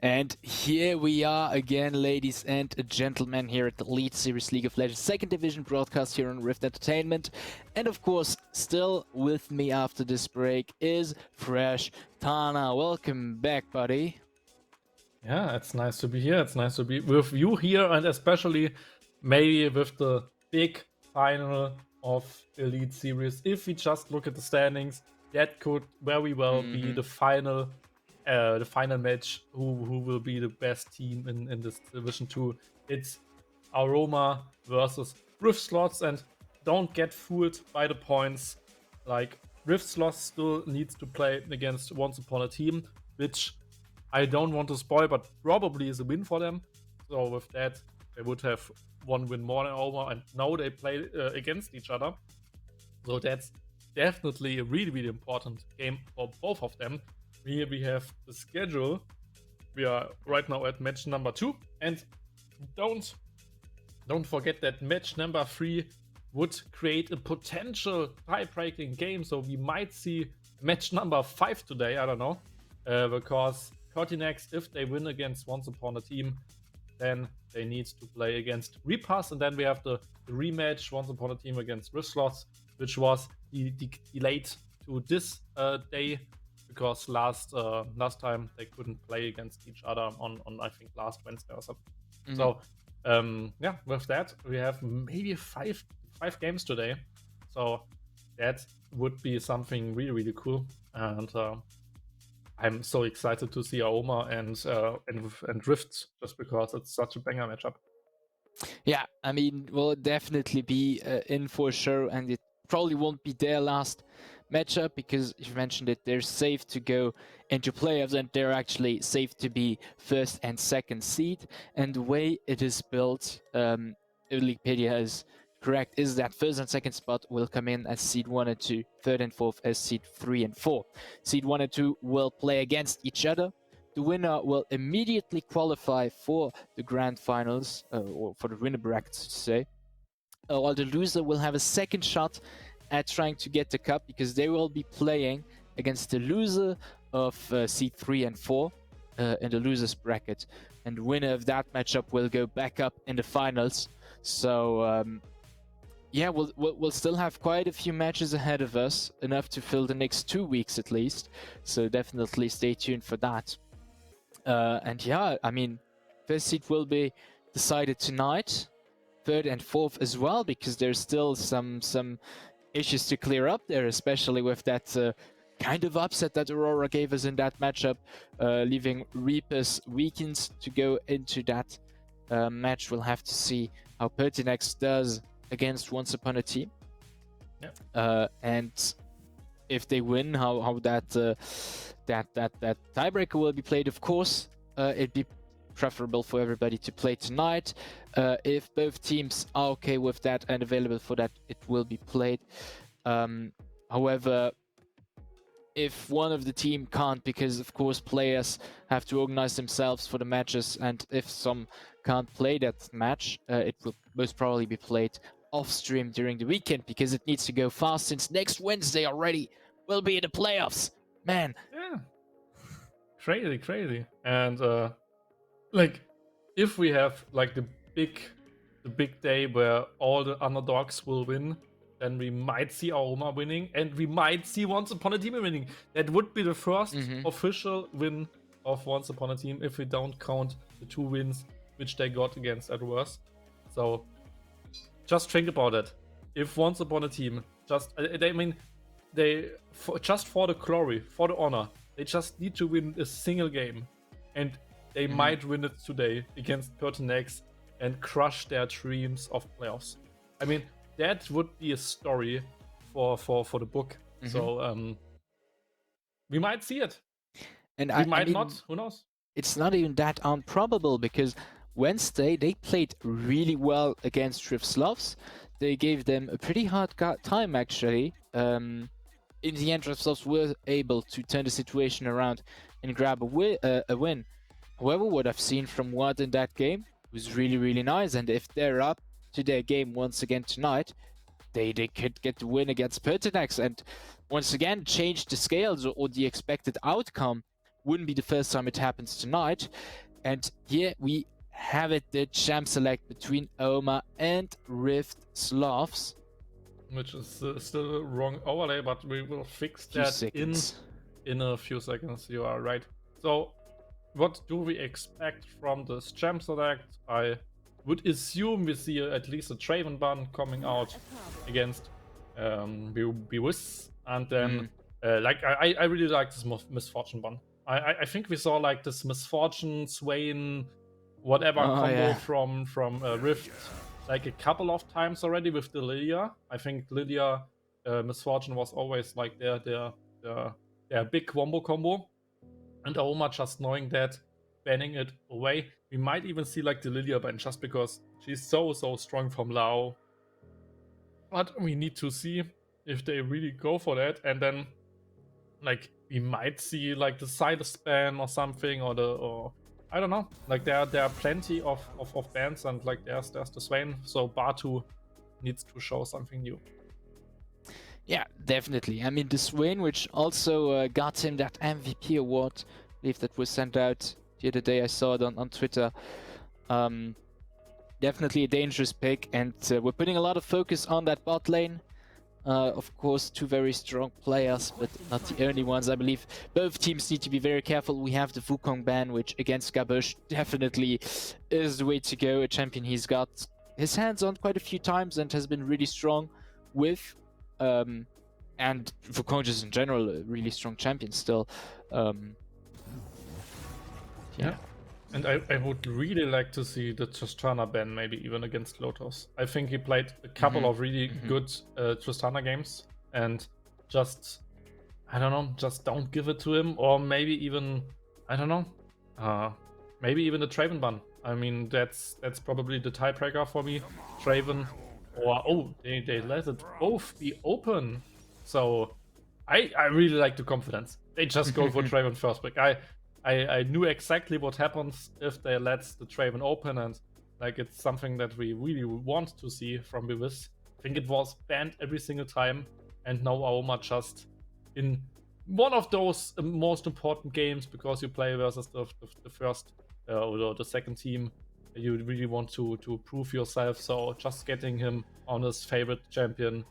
And here we are again, ladies and gentlemen, here at the Lead Series League of Legends Second Division broadcast here on Rift Entertainment. And of course, still with me after this break is Fresh Tana. Welcome back, buddy. Yeah, it's nice to be here. It's nice to be with you here, and especially maybe with the big final of Elite Series. If we just look at the standings, that could very well be the final match. Who will be the best team in this Division 2? It's AOMA versus Rift Slots, and don't get fooled by the points. Like, Rift Slots still needs to play against Once Upon a Team, which I don't want to spoil, but probably is a win for them. So with that, they would have one win more than AOMA, and now they play against each other. So that's definitely a really, really important game for both of them. Here we have the schedule. We are right now at match number 2, and don't forget that match number 3 would create a potential tie-breaking game. So we might see match number 5 today. I don't know, because Cortinex, if they win against Once Upon a Team, then they need to play against Repass, and then we have the rematch Once Upon a Team against Rift Slots, which was delayed to this day because last time they couldn't play against each other on I think last Wednesday or something. So yeah, with that we have maybe five games today. So that would be something really, really cool, and I'm so excited to see AOMA and Rift, just because it's such a banger matchup. Yeah, I mean, will definitely be in for sure, and it probably won't be their last matchup because you mentioned it, they're safe to go into playoffs, and they're actually safe to be first and second seed. And the way it is built, Wikipedia is correct, is that first and second spot will come in as seed 1 and 2, third and fourth as seed 3 and 4. Seed 1 and 2 will play against each other. The winner will immediately qualify for the grand finals, or for the winner brackets, to say. While the loser will have a second shot at trying to get the cup, because they will be playing against the loser of seed 3 and 4 in the losers bracket. And the winner of that matchup will go back up in the finals. So yeah, we'll still have quite a few matches ahead of us, enough to fill the next 2 weeks at least. So definitely stay tuned for that. And yeah, I mean, first seed will be decided tonight, third and fourth as well, because there's still some issues to clear up there, especially with that kind of upset that Aurora gave us in that matchup, leaving Reapers weakened to go into that match. We'll have to see how Pertinex does against Once Upon a Team. Yeah. And if they win, how that tiebreaker will be played. Of course, it'd be preferable for everybody to play tonight. If both teams are okay with that and available for that, it will be played. However, if one of the team can't, because of course players have to organize themselves for the matches, and if some can't play that match, it will most probably be played off stream during the weekend, because it needs to go fast, since next Wednesday already we'll be in the playoffs. Man. Yeah. Crazy. And like, if we have like the big day where all the underdogs will win, then we might see AOMA winning, and we might see Once Upon a Team winning. That would be the first official win of Once Upon a Team, if we don't count the 2 wins which they got against Adverse. So just think about it. If Once Upon a Team just for the glory, for the honor, they just need to win a single game, and they might win it today against Pertinex and crush their dreams of playoffs. I mean, that would be a story for the book. So we might see it, and we might not. Who knows? It's not even that improbable, because Wednesday they played really well against Rift Sloths. They gave them a pretty hard time, actually. In the end, Rift Sloths were able to turn the situation around and grab a win. However, what I've seen from WAD in that game was really, really nice. And if they're up to their game once again tonight, they could get the win against Pertinex and once again change the scales or the expected outcome wouldn't be the first time it happens tonight. And here we have it, the champ select between AOMA and Rift SLOTHS. Which is still wrong overlay, but we will fix Few that seconds. in a few seconds. You are right. So, what do we expect from this champ select? I would assume we see at least a Traven ban coming out against Bewis, and then like I really like this Misfortune ban. I think we saw like this Misfortune, Swain, whatever combo from Rift like a couple of times already with the Lilia. I think Lilia Misfortune was always like their big combo. And AOMA just knowing that, banning it away. We might even see like the Lilia ban just because she's so strong from Lao. But we need to see if they really go for that. And then like we might see like the Silas ban or something, or I don't know. Like there are plenty of bans, and like there's the Swain. So Batu needs to show something new. Yeah, definitely. I mean, the Swain, which also got him that MVP award, I believe that was sent out the other day. I saw it on Twitter. Definitely a dangerous pick, and we're putting a lot of focus on that bot lane. Of course, two very strong players, but not the only ones. I believe both teams need to be very careful. We have the Wukong ban, which against Gabush definitely is the way to go. A champion he's got his hands on quite a few times and has been really strong with. And Wukong just in general, a really strong champion still. Yeah. And I would really like to see the Tristana ban, maybe even against Lotus. I think he played a couple of really good Tristana games, and just, I don't know, just don't give it to him, or maybe even, I don't know, maybe even the Traven ban. I mean, that's probably the tiebreaker for me. Traven, or oh, they let it both be open. So I really like the confidence. They just go for Traven first pick. I knew exactly what happens if they let the Traven open, and like it's something that we really want to see from Bevis. I think it was banned every single time, and now AOMA just in one of those most important games, because you play versus the first or the second team, you really want to prove yourself. So just getting him on his favorite champion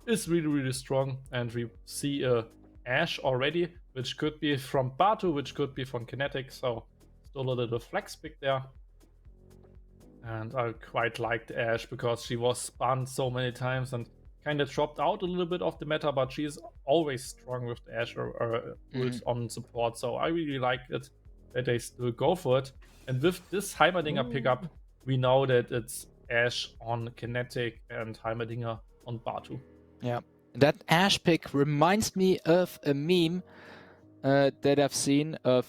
is really strong, and we see a Ashe already, which could be from Batu, which could be from Kinetic, so still a little flex pick there. And I quite liked Ashe because she was spun so many times and kind of dropped out a little bit of the meta, but she's always strong with the Ashe or on support, so I really like it that they still go for it. And with this Heimerdinger pickup, we know that it's Ashe on Kinetic and Heimerdinger on Batu. Yeah, that Ashe pick reminds me of a meme that I've seen of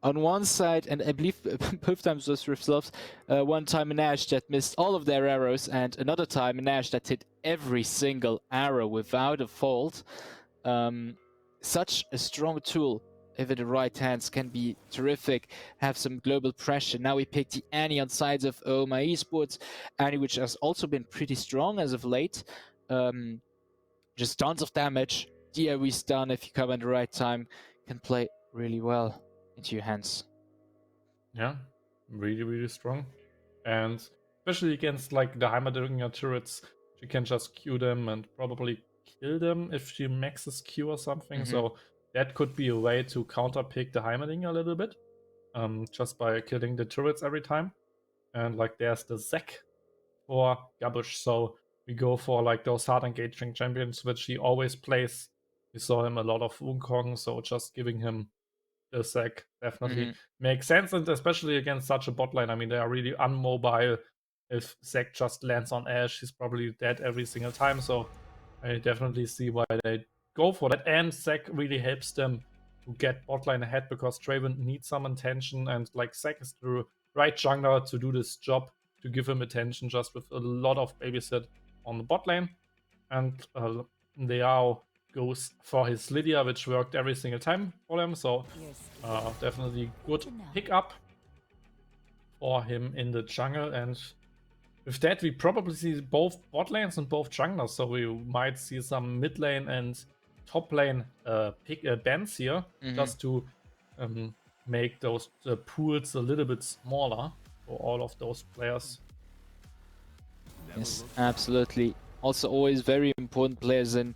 on one side, and I believe both times was with Sloths, one time an Ashe that missed all of their arrows, and another time an Ashe that hit every single arrow without a fault. Such a strong tool, if in the right hands, can be terrific, have some global pressure. Now we picked the Annie on sides of AOMA Esports, Annie which has also been pretty strong as of late. Just tons of damage, DOE stun if you come at the right time, can play really well into your hands. Yeah, really strong. And especially against like the Heimerdinger turrets, she can just Q them and probably kill them if she maxes Q or something. So that could be a way to counter pick the Heimerdinger a little bit, just by killing the turrets every time. And like there's the Zek for Gabush, so we go for like those hard engaging champions, which he always plays. We saw him a lot of Wukong, so just giving him the Zek definitely makes sense, and especially against such a bot lane. I mean, they are really unmobile. If Zek just lands on Ashe, he's probably dead every single time, so I definitely see why they go for that. And Zek really helps them to get bot lane ahead, because Traven needs some attention, and like Zek is the right jungler to do this job, to give him attention, just with a lot of babysit on the bot lane. And Liao goes for his Lydia, which worked every single time for them, so definitely good pickup for him in the jungle. And with that, we probably see both bot lanes and both junglers, so we might see some mid lane and top lane bans here, just to make those pools a little bit smaller for all of those players. Yes, absolutely. Also, always very important players in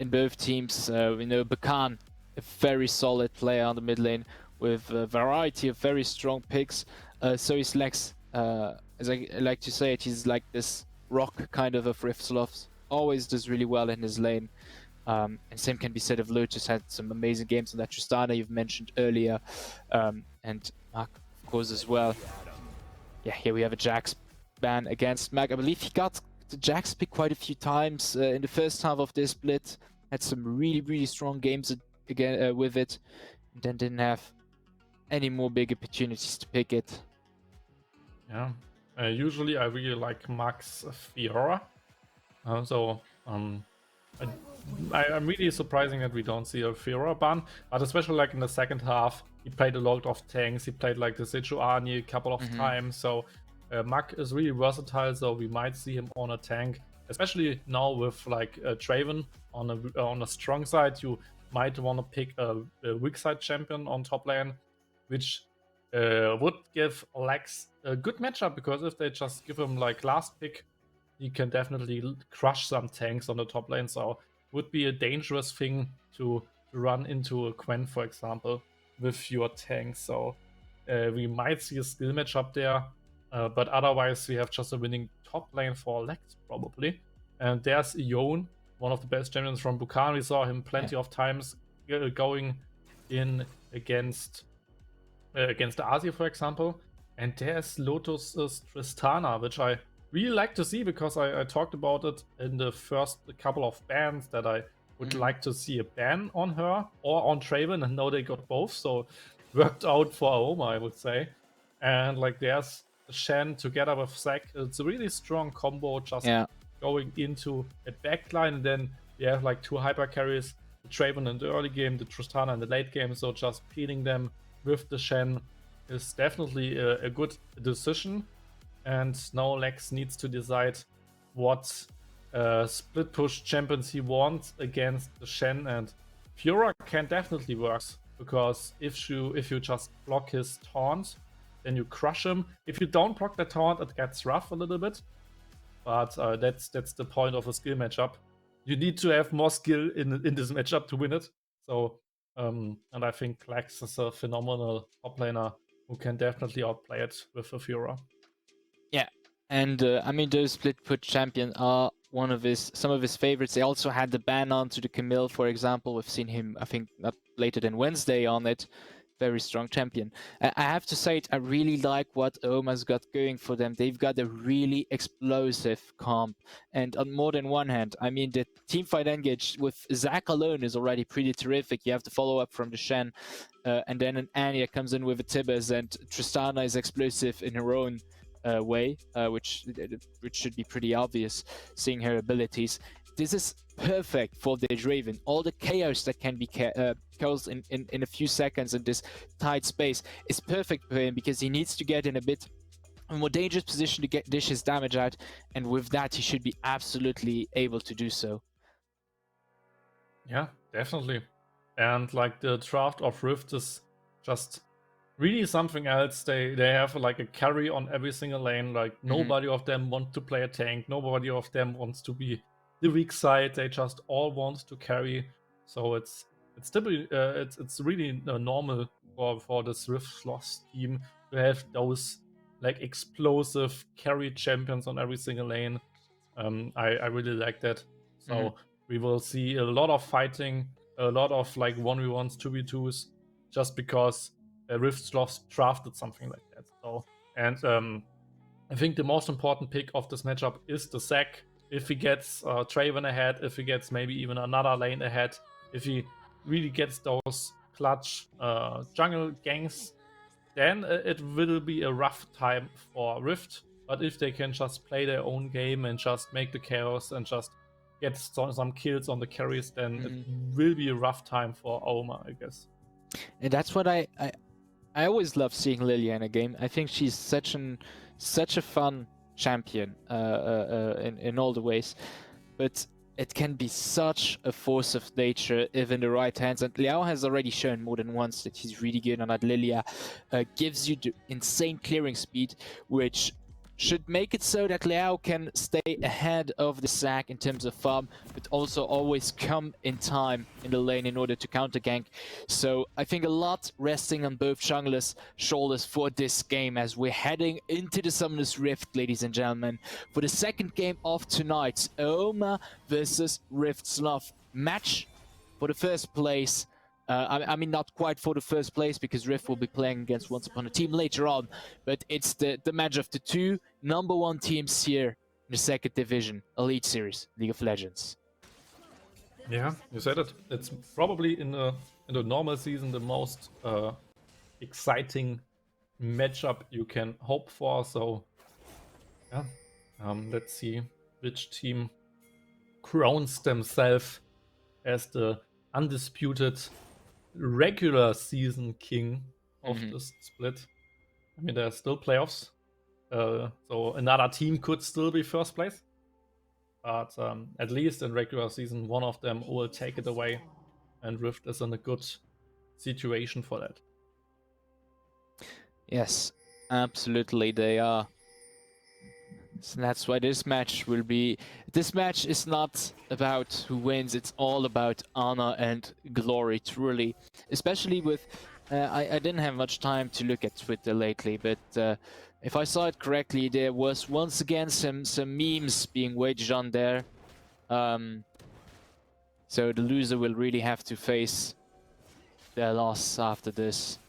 both teams. We know Bakan, a very solid player on the mid lane with a variety of very strong picks. So is Lex. As I like to say it, he's like this rock kind of Rift Sloths. Always does really well in his lane. And same can be said of Lotus. Had some amazing games on that Tristana you've mentioned earlier, and Mark, of course, as well. Yeah, here we have a Jax ban against Mag. I believe he got the Jax pick quite a few times in the first half of this split. Had some really strong games again with it, and then didn't have any more big opportunities to pick it. Yeah. Usually I really like Max Fiora. I'm really surprising that we don't see a Fiora ban, but especially like in the second half, he played a lot of tanks. He played like the Sejuani a couple of times. So Mak is really versatile. So we might see him on a tank, especially now with like Draven on a strong side. You might want to pick a weak side champion on top lane, which would give Lex a good matchup, because if they just give him like last pick, he can definitely crush some tanks on the top lane. So would be a dangerous thing to run into a Quen, for example, with your tanks. So we might see a skill matchup there, but otherwise we have just a winning top lane for Lex probably. And there's Ion, one of the best champions from Bukan. We saw him plenty of times going in against the Asi, for example. And there's Lotus's Tristana, which I really like to see, because I talked about it in the first couple of bans that I would like to see a ban on her or on Draven, and now they got both, so worked out for AOMA, I would say. And like there's Shen together with Zac. It's a really strong combo, just going into a backline, and then you have like two hyper carries, the Draven in the early game, the Tristana in the late game, so just peeling them with the Shen is definitely a good decision. And now Lex needs to decide what split push champions he wants against the Shen, and Fiora can definitely work, because if you just block his taunt, then you crush him. If you don't block the taunt, it gets rough a little bit, but that's the point of a skill matchup. You need to have more skill in this matchup to win it. So and I think Lex is a phenomenal top laner who can definitely outplay it with a Fiora. Yeah, and I mean, those split put champion are some of his favorites. They also had the ban on to the Camille, for example. We've seen him, I think, not later than Wednesday on it. Very strong champion. I have to say it, I really like what AOMA's got going for them. They've got a really explosive comp, and on more than one hand, I mean, the teamfight engage with Zac alone is already pretty terrific. You have the follow-up from the Shen, and then an Anya comes in with a Tibbers, and Tristana is explosive in her own way, which should be pretty obvious, seeing her abilities. This is perfect for the Draven. All the chaos that can be caused in a few seconds in this tight space is perfect for him, because he needs to get in a bit more dangerous position to dish his damage out, and with that he should be absolutely able to do so. Yeah, definitely. And like the draft of Rift is just really something else. They have like a carry on every single lane. Like nobody of them wants to play a tank. Nobody of them wants to be the weak side. They just all want to carry. So it's really normal for this Rift Sloths team to have those like explosive carry champions on every single lane. I really like that. So we will see a lot of fighting, a lot of like 1v1s, 2v2s, just because Rift Sloths drafted something like that. So, and I think the most important pick of this matchup is the Zac. If he gets Draven ahead, if he gets maybe even another lane ahead, if he really gets those clutch jungle ganks, then it will be a rough time for Rift. But if they can just play their own game and just make the chaos and just get some kills on the carries, then it will be a rough time for AOMA, I guess. And that's what I always love seeing Lilia in a game. I think she's such a fun champion in all the ways. But it can be such a force of nature if in the right hands. And Liao has already shown more than once that he's really good on that. Lilia gives you the insane clearing speed, which should make it so that Liao can stay ahead of the Zac in terms of farm, but also always come in time in the lane in order to counter gank. So I think a lot resting on both junglers' shoulders for this game as we're heading into the Summoner's Rift, ladies and gentlemen, for the second game of tonight, AOMA versus Rift Sloth match for the first place. I mean, not quite for the first place because Rift will be playing against Once Upon a Team later on, but it's the match of the two #1 teams here in the second division, Elite Series, League of Legends. Yeah, you said it. It's probably in the normal season the most exciting matchup you can hope for. So yeah, let's see which team crowns themselves as the undisputed regular season king of this split. I mean, there's still playoffs, so another team could still be first place. But at least in regular season, one of them will take it away, and Rift is in a good situation for that. Yes, absolutely they are. So that's why this match will be... This match is not about who wins, it's all about honor and glory, truly. Especially with... I didn't have much time to look at Twitter lately, but if I saw it correctly, there was once again some memes being waged on there. So the loser will really have to face their loss after this.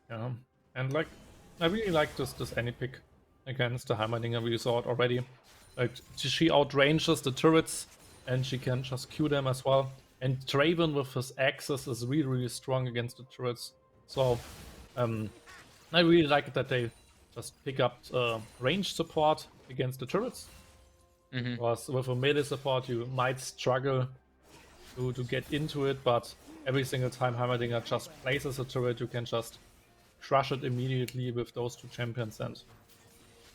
Yeah, and like, I really like this any pick against the Heimerdinger. We saw it already. Like, she outranges the turrets, and she can just Q them as well. And Draven with his axes is really strong against the turrets. So I really like that they just pick up range support against the turrets. Because with a melee support you might struggle to get into it, but every single time Heimerdinger just places a turret, you can just crush it immediately with those two champions, and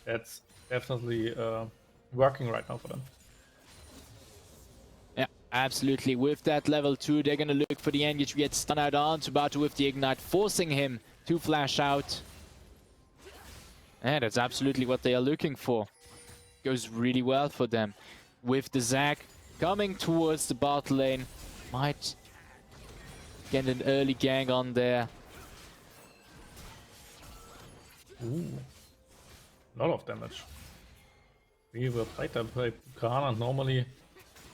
that's definitely working right now for them. Yeah, absolutely. With that level 2, they're gonna look for the engage. We get stun out onto Batu with the ignite, forcing him to flash out. Yeah, that's absolutely what they are looking for. Goes really well for them. With the Zac coming towards the bot lane, might get an early gang on there. Ooh, a lot of damage. We will fight that by Buchanan normally.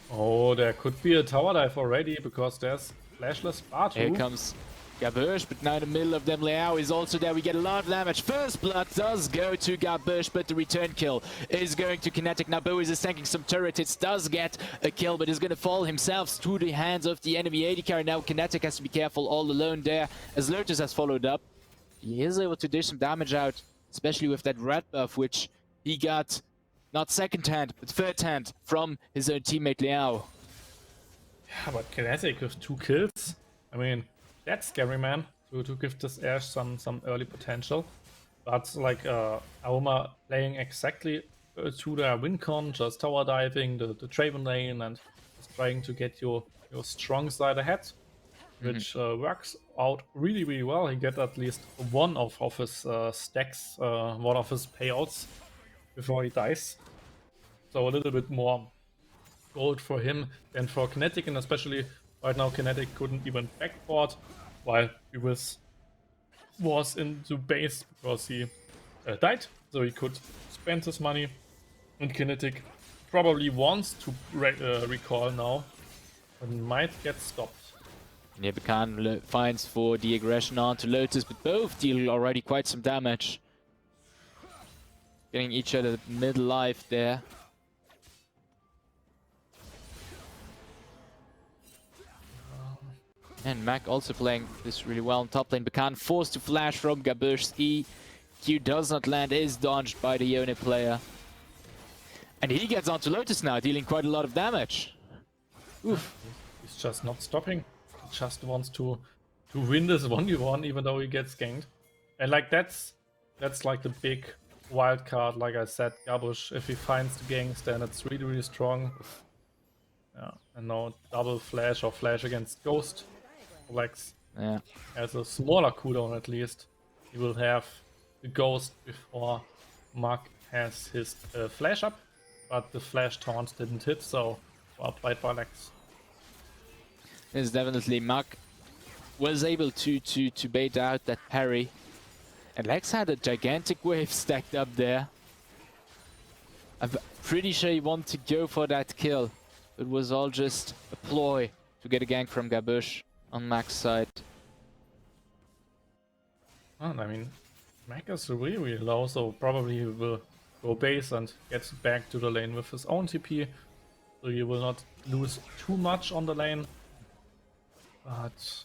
Oh, there could be a tower dive already because there's flashless Batu. Here comes Gabush, but now in the middle of them, Liao is also there. We get a lot of damage. First blood does go to Gabush, but the return kill is going to Kinetic. Now Boaz is tanking some turret. It does get a kill, but is going to fall himself to the hands of the enemy AD carry. Now Kinetic has to be careful all alone there, as SLOTHS has followed up. He is able to dish some damage out, especially with that red buff, which he got not second hand, but third hand from his own teammate Liao. Yeah, but Kinetic with 2 kills, I mean, that's scary, man, to give this Ashe some early potential. But like AOMA playing exactly to their win con, just tower diving the Draven lane and just trying to get your strong side ahead, which works out really well. He get at least one of his stacks, one of his payouts before he dies. So a little bit more gold for him than for Kinetic, and especially right now Kinetic couldn't even backboard while he was into base because he died, so he could spend his money, and Kinetic probably wants to recall now and might get stopped. Yeah, Buchanan finds for the aggression onto Lotus, but both deal already quite some damage. Getting each other middle life there. And Mac also playing this really well on top lane. Buchanan forced to flash from Gabush's E. Q does not land, is dodged by the Yone player. And he gets onto Lotus now, dealing quite a lot of damage. Oof. He's just not stopping. He just wants to win this 1v1 even though he gets ganked. And like that's like the big wild card, like I said, Gabush. If he finds the ganks, then it's really, really strong. Yeah, and now double flash or flash against Ghost. Lex Yeah. has a smaller cooldown at least. He will have the Ghost before Mark has his flash up, but the flash taunt didn't hit, so well played by Lex. It's definitely Muck was able to bait out that parry. And Lex had a gigantic wave stacked up there. I'm pretty sure he wanted to go for that kill. It was all just a ploy to get a gank from Gabush on Mac's side. And I mean, Mac is really, really low, so probably he will go base and get back to the lane with his own TP. So he will not lose too much on the lane. But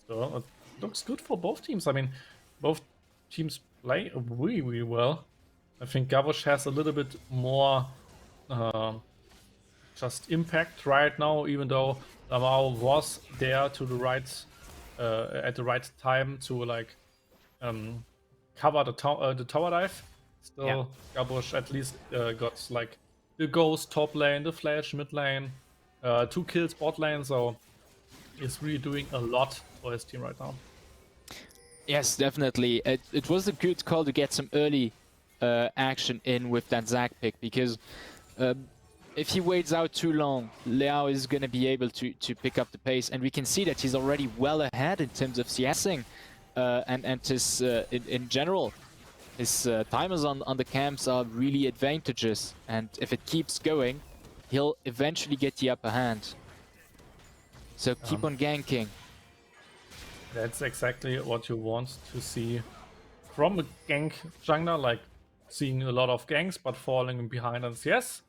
so it looks good for both teams. I mean, both teams play really, really well. I think Gabush has a little bit more just impact right now, even though Lamau was there to the right at the right time to like cover the tower dive. Still, Yeah. Gabush at least got like the Ghost top lane, the Flash mid lane, 2 kills bot lane, so he's really doing a lot for his team right now. Yes, definitely. It was a good call to get some early action in with that Zac pick, because if he waits out too long, Liao is going to be able to pick up the pace, and we can see that he's already well ahead in terms of CSing and his, in general. His timers on the camps are really advantageous, and if it keeps going, he'll eventually get the upper hand. So keep on ganking. That's exactly what you want to see from a gank jungler, like seeing a lot of ganks but falling behind on CS.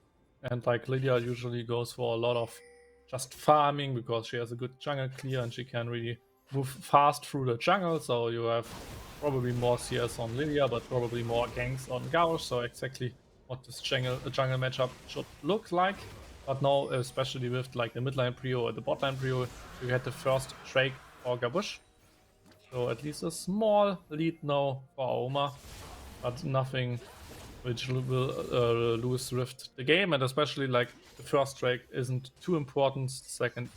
And like Lydia usually goes for a lot of just farming because she has a good jungle clear and she can really move fast through the jungle. So you have probably more CS on Lydia, but probably more ganks on Gauss. So exactly what this jungle matchup should look like. But now, especially with like the mid lane prio or the bot lane prio, you get the first Drake for Gabush. So at least a small lead now for AOMA, but nothing which will lose Rift the game, and especially like the first Drake isn't too important, second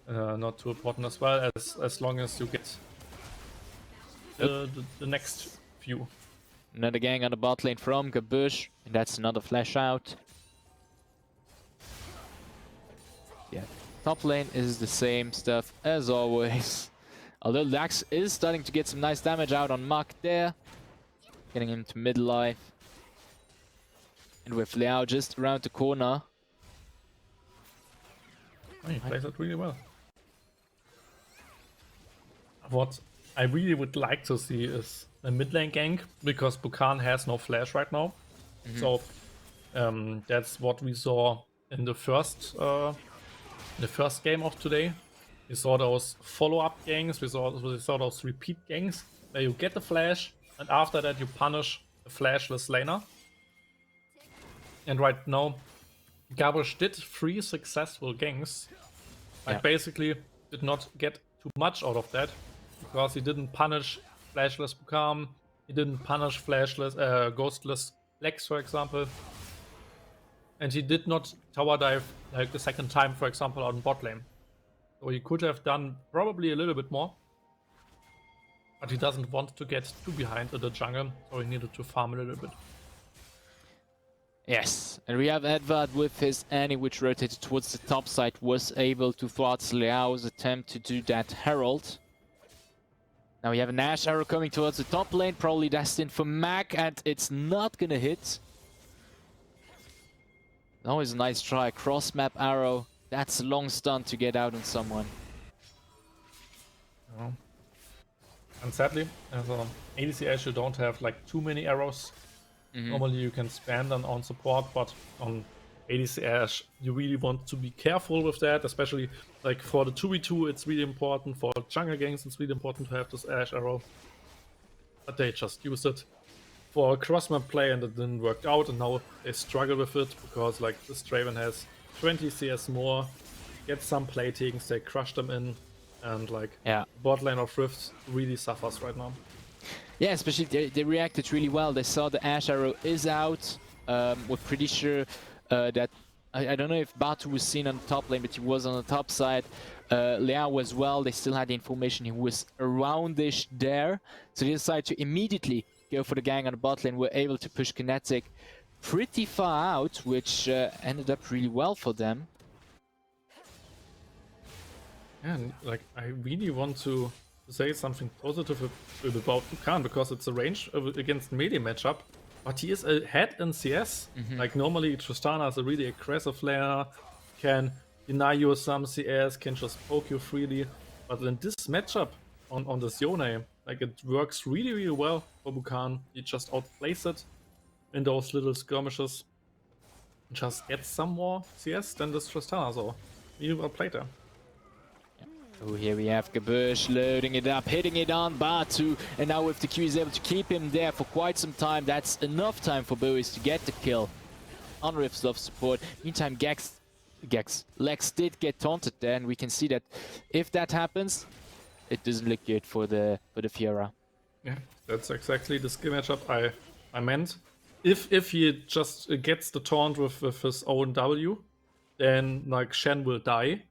not too important as well, as long as you get the next few. Another gang on the bot lane from Gabush, and that's another flash out. Yeah, top lane is the same stuff as always. Although Lax is starting to get some nice damage out on Muck there, getting him to midlife. And with Liao just around the corner. Oh, he plays it really well. What I really would like to see is a mid lane gank, because Bukan has no flash right now. So that's what we saw in the first game of today. We saw those follow-up ganks, we saw those repeat ganks, where you get the flash, and after that you punish the flashless laner. And right now, Gabush did 3 successful ganks. Like basically did not get too much out of that, because he didn't punish flashless Bukam, he didn't punish flashless, ghostless Lex, for example. And he did not tower dive like the second time, for example, on bot lane. So he could have done probably a little bit more. But he doesn't want to get too behind in the jungle, so he needed to farm a little bit. Yes, and we have Edvard with his Annie, which rotated towards the top side, was able to thwart Liao's attempt to do that Herald. Now we have a Nash arrow coming towards the top lane, probably destined for Mac, and it's not gonna hit. Always a nice try, cross map arrow. That's a long stun to get out on someone. Oh. And sadly, as an ADC Ash, you don't have like too many arrows. Normally you can spam them on support, but on ADC Ash you really want to be careful with that, especially like for the 2v2 it's really important, for jungle ganks it's really important to have this Ash arrow. But they just used it for a cross map play and it didn't work out, and now they struggle with it because like this Draven has 20 CS more, get some platings, they crush them in, and like bot lane of Rifts really suffers right now. Yeah, especially they reacted really well. They saw the Ash Arrow is out. We're pretty sure that I don't know if Batu was seen on the top lane, but he was on the top side. Liao as well. They still had the information he was aroundish there, so they decided to immediately go for the gang on the bot lane. Were able to push Kinetic pretty far out, which ended up really well for them. And like, I really want to say something positive about Bukan, because it's a range against melee matchup, but he is ahead in CS. Like, normally Tristana is a really aggressive laner, can deny you some CS, can just poke you freely, but in this matchup on the Yone, like, it works really, really well for Bukan. He just outplays it in those little skirmishes, just gets some more CS than this Tristana, so really well played there. Oh, here we have Gabush loading it up, hitting it on Batu, and now with the Q is able to keep him there for quite some time. That's enough time for Bois to get the kill on Rift's Love support. Meantime, Lex did get taunted there, and we can see that if that happens, it doesn't look good for the Fiora. Yeah, that's exactly the skill matchup I meant. If he just gets the taunt with his own W, then like Shen will die,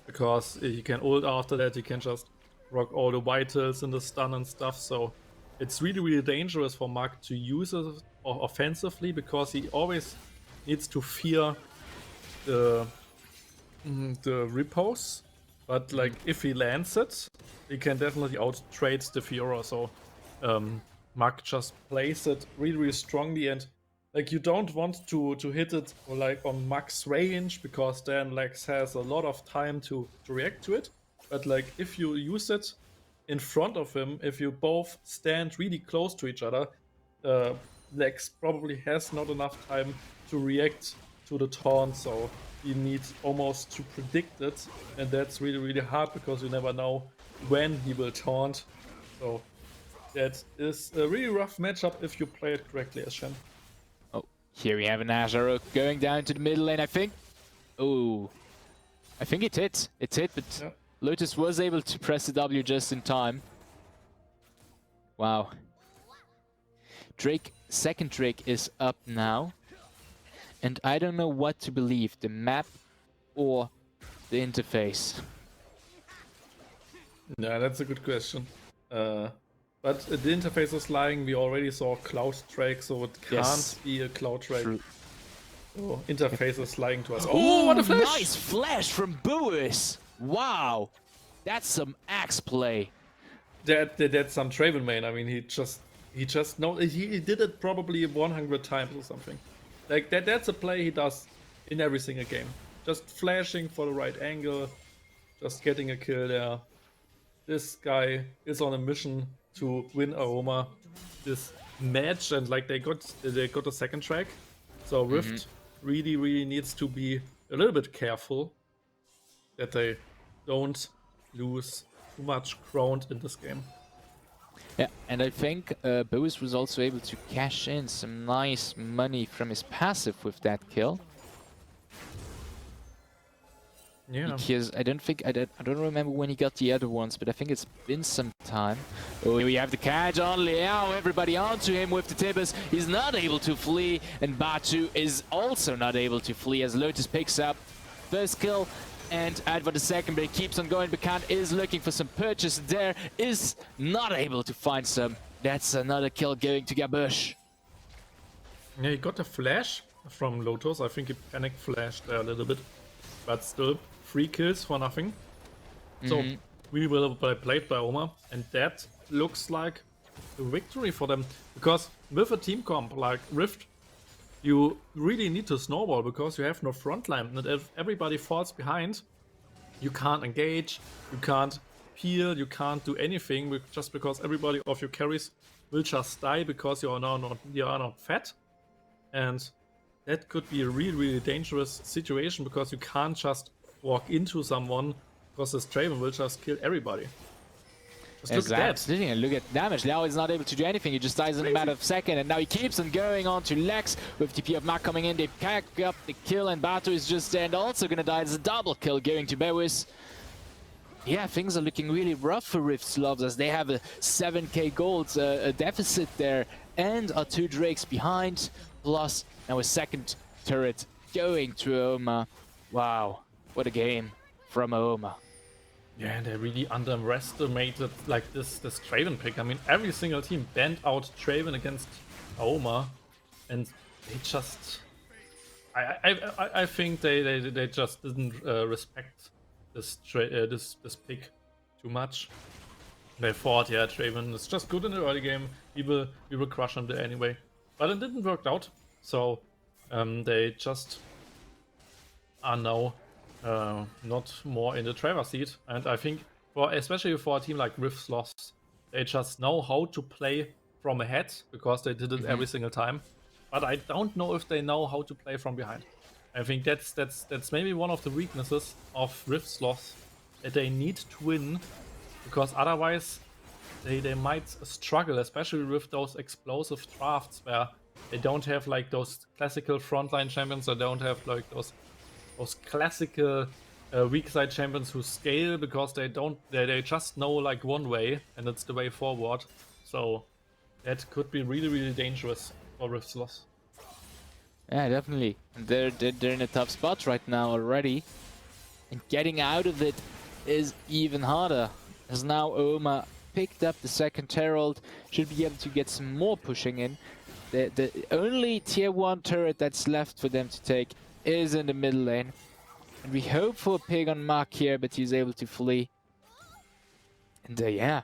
because he can ult after that, he can just rock all the vitals in the stun and stuff, so it's really, really dangerous for Mark to use it offensively, because he always needs to fear the repose, but like if he lands it, he can definitely out-trade the Fiora, so Mark just plays it really, really strongly, and like, you don't want to hit it like on max range, because then Lex has a lot of time to react to it. But like, if you use it in front of him, if you both stand really close to each other, Lex probably has not enough time to react to the taunt, so you need almost to predict it, and that's really, really hard, because you never know when he will taunt. So that is a really rough matchup if you play it correctly as Shen. Here we have an Azure going down to the middle lane, I think. Oh, I think it hit. It hit, but yeah. Lotus was able to press the W just in time. Wow. Second Drake is up now. And I don't know what to believe, the map or the interface. Yeah, that's a good question. But the interface is lying. We already saw Cloud Drake, so it can't be a Cloud Drake. True. So interface is lying to us. Oh, what a flash! Nice flash from Bois! Wow, that's some axe play. That's some Draven main. I mean, he did it probably 100 times or something. Like that's a play he does in every single game. Just flashing for the right angle, just getting a kill there. This guy is on a mission to win AOMA this match, and like they got a second track, so Rift really needs to be a little bit careful that they don't lose too much ground in this game. Yeah, and I think Bois was also able to cash in some nice money from his passive with that kill. Yeah. Because I don't remember when he got the other ones, but I think it's been some time. Oh, here we have the catch on Liao, everybody onto him with the Tibbers. He's not able to flee, and Batu is also not able to flee as Lotus picks up first kill and add for the second, but he keeps on going. Bukan is looking for some purchase there, is not able to find some. That's another kill going to Gabush. Yeah, he got a flash from Lotus. I think he panic flashed there a little bit, but still 3 kills for nothing. So we will play played by AOMA, and that looks like a victory for them, because with a team comp like Rift, you really need to snowball, because you have no front line, and if everybody falls behind, you can't engage, you can't heal, you can't do anything, just because everybody of your carries will just die because you are not fat. And that could be a really dangerous situation, because you can't just walk into someone, because this Draven will just kill everybody. Just look at that. Look at damage. Liao is not able to do anything. He just dies in a matter of seconds, and now he keeps on going on to Lex with TP of Mark coming in. They pack up the kill, and Batu is just there and also gonna die. It's a double kill going to Bois. yeah, things are looking really rough for Rift SLOTHS as they have a 7k gold a deficit there and are 2 Drakes behind, plus now a second turret going to AOMA. Wow, what a game from AOMA. Yeah, and they really underestimated like this Draven pick. I mean, every single team banned out Draven against AOMA, and they just I think they just didn't respect this pick too much. They thought, yeah, Draven is just good in the early game. We will crush him there anyway, but it didn't work out. So they just are now not more in the driver's seat. And I think especially for a team like Rift SLOTHS, they just know how to play from ahead because they did it every single time. But I don't know if they know how to play from behind. I think that's maybe one of the weaknesses of Rift SLOTHS, that they need to win, because otherwise they might struggle, especially with those explosive drafts where they don't have like those classical frontline champions. They don't have like those classical weak side champions who scale, because they just know like one way, and it's the way forward. So that could be really dangerous for Rift SLOTHS. Yeah, definitely. And they're in a tough spot right now already. And getting out of it is even harder. As now AOMA picked up the second Herald, should be able to get some more pushing in. The only tier 1 turret that's left for them to take is in the middle lane. And we hope for a pig on Mark here, but he's able to flee. And yeah,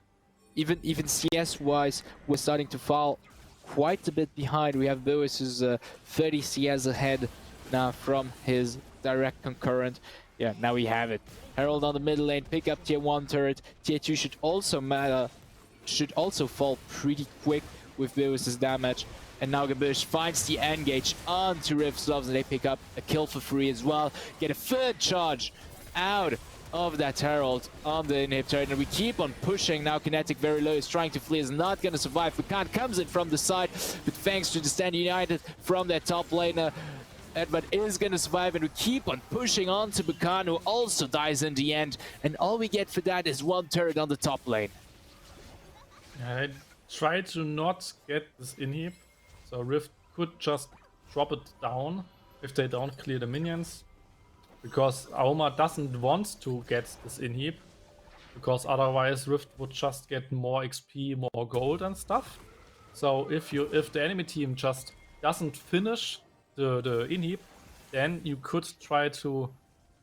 even CS-wise, we're starting to fall quite a bit behind. We have Boas who's 30 CS ahead now from his direct concurrent. Yeah, now we have it. Herald on the middle lane, pick up tier 1 turret. Tier 2 should also fall pretty quick with Boas' damage. And now Gabush finds the engage onto Rift SLOTHS, and they pick up a kill for free as well. Get a third charge out of that Herald on the inhibitor, and we keep on pushing. Now Kinetic very low, is trying to flee, is not going to survive. Bukan comes in from the side, but thanks to the Stand United from their top laner, Edward is going to survive, and we keep on pushing on to Bukan, who also dies in the end. And all we get for that is 1 turret on the top lane. I try to not get this inhib, so Rift could just drop it down if they don't clear the minions, because AOMA doesn't want to get this inhib, because otherwise Rift would just get more XP, more gold and stuff. So if the enemy team just doesn't finish the inhib, then you could try to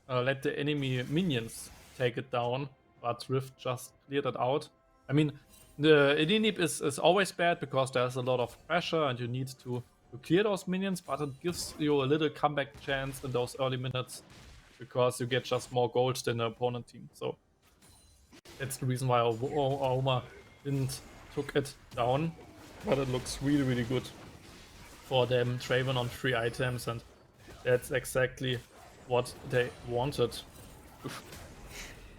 let the enemy minions take it down, but Rift just cleared it out. I mean, the inhib is always bad because there's a lot of pressure and you need to clear those minions, but it gives you a little comeback chance in those early minutes, because you get just more gold than the opponent team. So that's the reason why AOMA didn't took it down, but it looks really good for them. Draven on 3 items, and that's exactly what they wanted.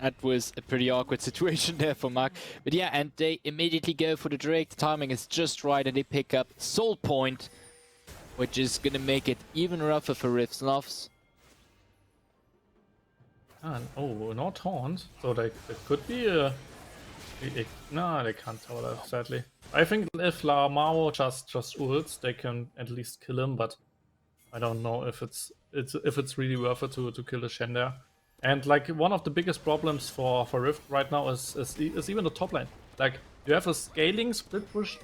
That was a pretty awkward situation there for Mark. But yeah, and they immediately go for the Drake. The timing is just right, and they pick up Soul Point, which is going to make it even rougher for Rift SLOTHS. Oh, no taunt. So they could be a... No, they can't tell that, sadly. I think if Lamao just ults, they can at least kill him, but I don't know if it's really worth it to kill the Shen there. And like, one of the biggest problems for Rift right now is even the top lane. Like, you have a scaling split push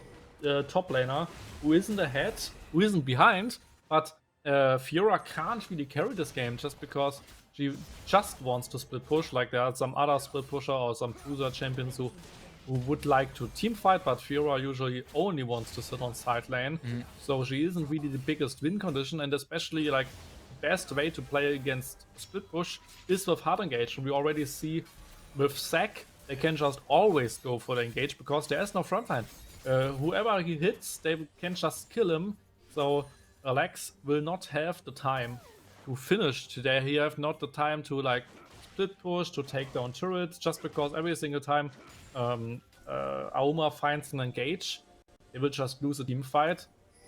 top laner who isn't ahead, who isn't behind, but Fiora can't really carry this game just because she just wants to split push. Like, there are some other split pusher or some cruiser champions who would like to team fight, but Fiora usually only wants to sit on side lane. So she isn't really the biggest win condition, and especially like best way to play against split push is with hard engage. And we already see with Zac, they can just always go for the engage because there is no frontline. Whoever he hits, they can just kill him. So Alex will not have the time to finish today. He have not the time to like split push, to take down turrets, just because every single time AOMA finds an engage, they will just lose a team fight.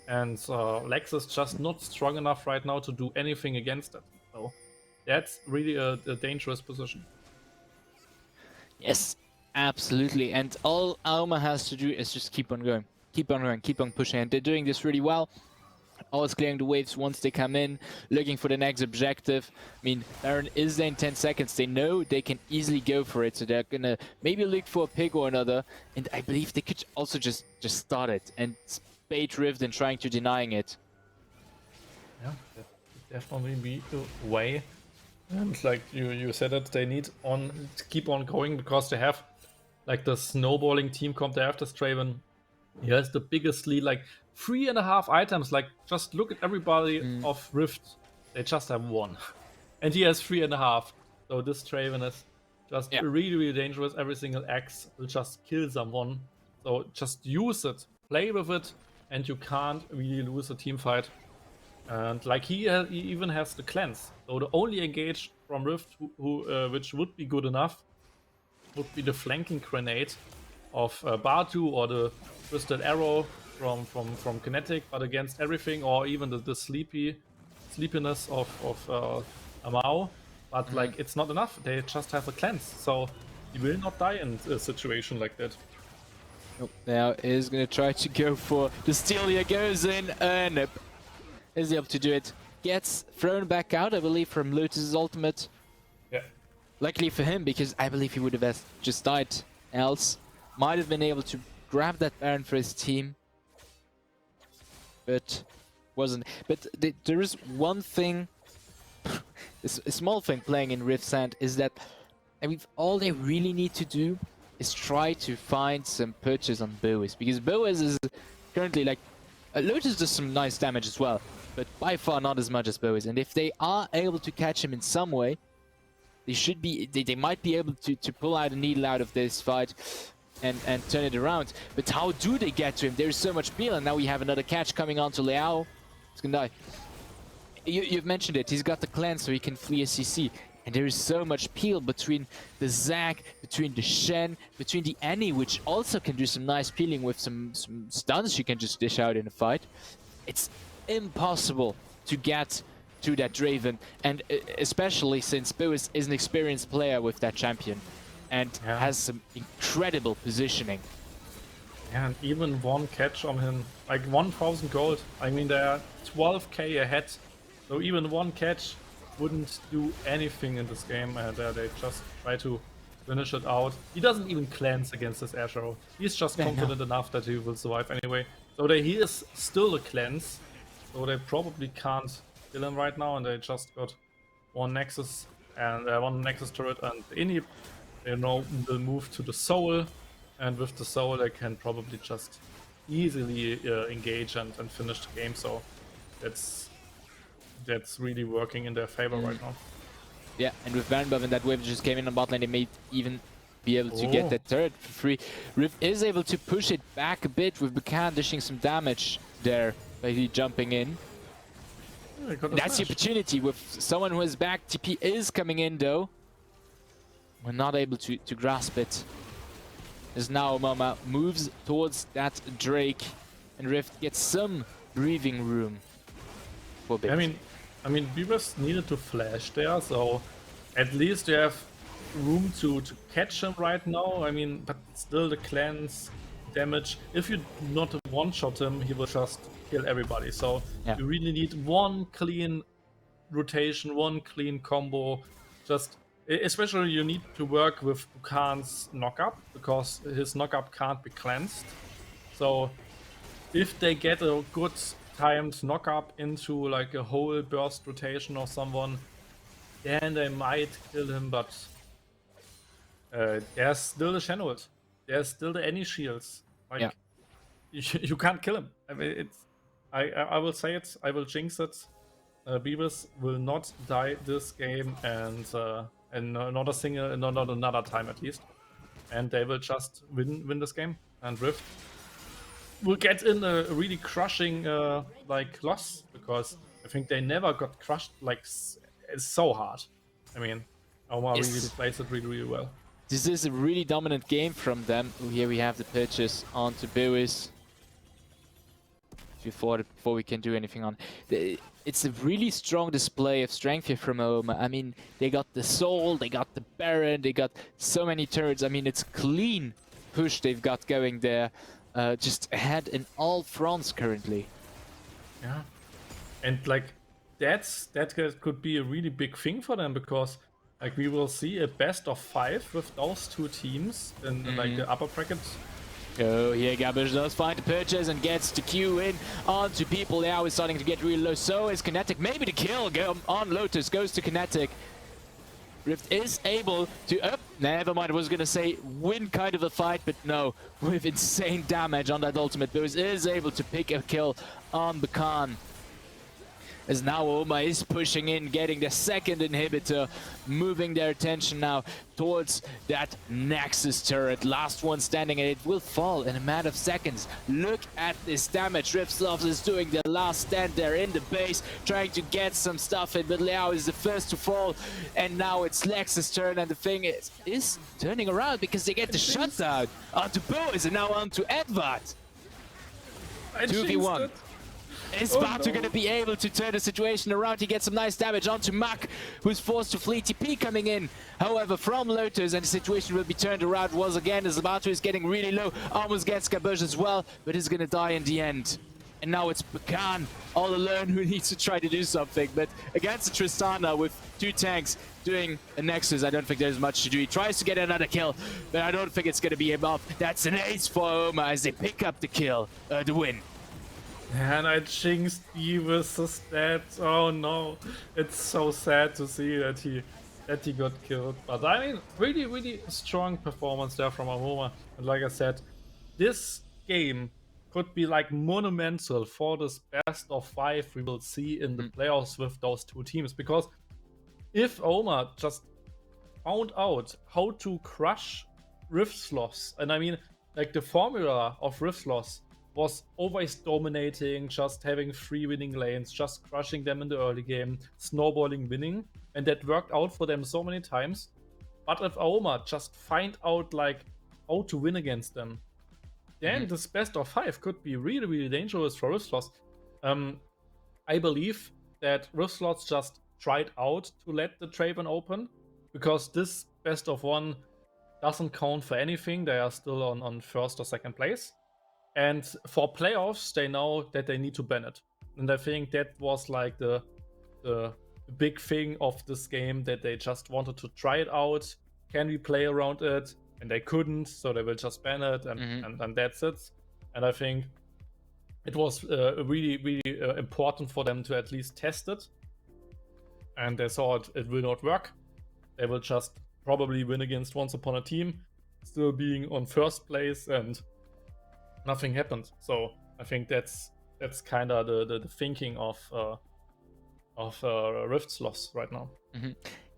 And Lex is just not strong enough right now to do anything against it. So that's really a dangerous position. Yes, absolutely. And all AOMA has to do is just keep on going. Keep on going, keep on pushing. And they're doing this really well. Always clearing the waves once they come in, looking for the next objective. I mean, Baron is there in 10 seconds. They know they can easily go for it, so they're gonna maybe look for a pig or another. And I believe they could also just start it and bait Rift and trying to denying it. Yeah, that would definitely be the way. And like you said it, they need to keep on going because they have like the snowballing team comp. They have this Draven. He has the biggest lead, like 3.5 items. Like just look at everybody of Rift. They just have 1. And he has 3.5. So this Draven is just really, really dangerous. Every single axe will just kill someone. So just use it, play with it, and you can't really lose a team fight. And like he even has the cleanse. So the only engage from Rift which would be good enough would be the flanking grenade of Bartu or the Twisted Arrow from Kinetic, but against everything, or even the sleepiness of Amao. But like it's not enough. They just have a cleanse, so he will not die in a situation like that. Nope. Now is gonna try to go for the steal. Here goes in. Nope. Is able to do it. Gets thrown back out, I believe, from Lotus's ultimate. Yeah. Luckily for him, because I believe he would have just died. Else, might have been able to grab that Baron for his team, but wasn't. But there is one thing, a small thing playing in Rift Sand is that, I mean, all they really need to do is try to find some purchase on Boaz, because Boaz is currently like Lotus does some nice damage as well, but by far not as much as Boaz. And if they are able to catch him in some way, they should be. They might be able to pull out a needle out of this fight and turn it around. But how do they get to him? There's so much peel, and now we have another catch coming on to Liao. He's gonna die. You've mentioned it. He's got the cleanse, so he can flee a CC. And there is so much peel between the Zac, between the Shen, between the Annie, which also can do some nice peeling with some stuns she can just dish out in a fight. It's impossible to get to that Draven, and especially since Boaz is an experienced player with that champion and has some incredible positioning. And even one catch on him, like 1,000 gold. I mean, they're 12k ahead, so even one catch wouldn't do anything in this game, and they just try to finish it out. He doesn't even cleanse against this Asher. He's just confident enough that he will survive anyway. So he is still a cleanse, so they probably can't kill him right now, and they just got one Nexus and one Nexus turret, and Inhi, you know, will move to the Soul, and with the Soul they can probably just easily engage and finish the game. So that's really working in their favor right now. Yeah, and with Baron buff and that wave just came in on bot lane, they may even be able to get that turret for free. Rift is able to push it back a bit with Buchan dishing some damage there by jumping in. That's the opportunity with someone who is back. TP is coming in though. We're not able to grasp it. As now Mama moves towards that Drake, and Rift gets some breathing room for a bit. I mean, Beavers needed to flash there, so at least you have room to catch him right now. I mean, but still the cleanse damage. If you not one-shot him, he will just kill everybody. So you really need one clean rotation, one clean combo. Just especially you need to work with Buchan's knockup, because his knockup can't be cleansed. So if they get a good timed knockup into like a whole burst rotation or someone, then they might kill him, but there's still the Shen ult. There's still the any shields. Like you can't kill him. I mean, it's I will say it, I will jinx it. Beavers will not die this game, and not another time at least. And they will just win this game, and Rift will get in a really crushing like loss, because I think they never got crushed like it's so hard. I mean, AOMA really plays it really well. This is a really dominant game from them. Here we have the purchase onto Boaz. before we can do anything on. It's a really strong display of strength here from AOMA. I mean, they got the Soul, they got the Baron, they got so many turrets. I mean, it's clean push they've got going there. Just ahead in all fronts currently. Yeah, and like that could be a really big thing for them, because like we will see a best of 5 with those two teams in like the upper brackets. Oh, here Gabbage does find the purchase and gets the Q in onto people. Now is starting to get really low. So is Kinetic. Maybe the kill on Lotus goes to Kinetic. Rift is able to, never mind, I was gonna say win kind of a fight, but no, with insane damage on that ultimate. Boost is able to pick a kill on the Khan. As now AOMA is pushing in, getting the second inhibitor, moving their attention now towards that Nexus turret. Last one standing, and it will fall in a matter of seconds. Look at this damage. SLOTHS is doing the last stand there in the base, trying to get some stuff in, but Liao is the first to fall, and now it's Lex's turn, and the thing is turning around because they get the shutdown onto Boaz, and now onto Edvard. 2v1. Is Batu going to be able to turn the situation around? He gets some nice damage onto Mack, who's forced to flee. TP coming in, however, from Lotus, and the situation will be turned around once again as Batu is getting really low. Almost gets Gabush as well, but is going to die in the end. And now it's Bakan all alone who needs to try to do something. But against the Tristana with 2 tanks doing a Nexus, I don't think there's much to do. He tries to get another kill, but I don't think it's going to be enough. That's an ace for AOMA as they pick up the kill, the win. And I jinxed E with the stats. Oh no, it's so sad to see that he got killed. But I mean, really strong performance there from AOMA. And like I said, this game could be like monumental for this best of 5 we will see in the playoffs with those two teams. Because if AOMA just found out how to crush SLOTHS, and I mean, like the formula of SLOTHS was always dominating, just having 3 winning lanes, just crushing them in the early game, snowballing, winning, and that worked out for them so many times. But if AOMA just find out like how to win against them, then this best of 5 could be really dangerous for SLOTHS. I believe that SLOTHS just tried out to let the Draven open, because this best of 1 doesn't count for anything. They are still on first or second place. And for playoffs, they know that they need to ban it. And I think that was like the big thing of this game, that they just wanted to try it out. Can we play around it? And they couldn't, so they will just ban it, and that's it. And I think it was really important for them to at least test it. And they saw it will not work. They will just probably win against Once Upon a Team, still being on first place, and nothing happened. So I think that's kind of the thinking of SLOTHS right now.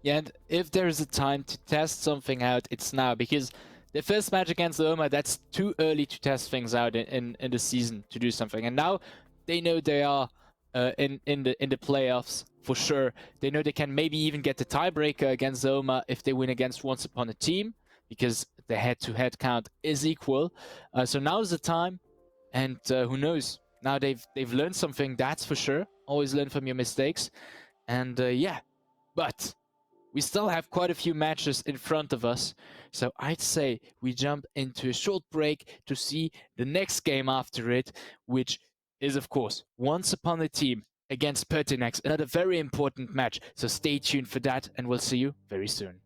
Yeah, and if there's a time to test something out, it's now, because the first match against AOMA, that's too early to test things out in the season to do something. And now they know they are in the playoffs for sure. They know they can maybe even get the tiebreaker against AOMA if they win against Once Upon a Team, because the head-to-head count is equal. So now's the time, and who knows? Now they've learned something, that's for sure. Always learn from your mistakes, and yeah. But we still have quite a few matches in front of us, so I'd say we jump into a short break to see the next game after it, which is, of course, Once Upon a Team against Pertinax, another very important match. So stay tuned for that, and we'll see you very soon.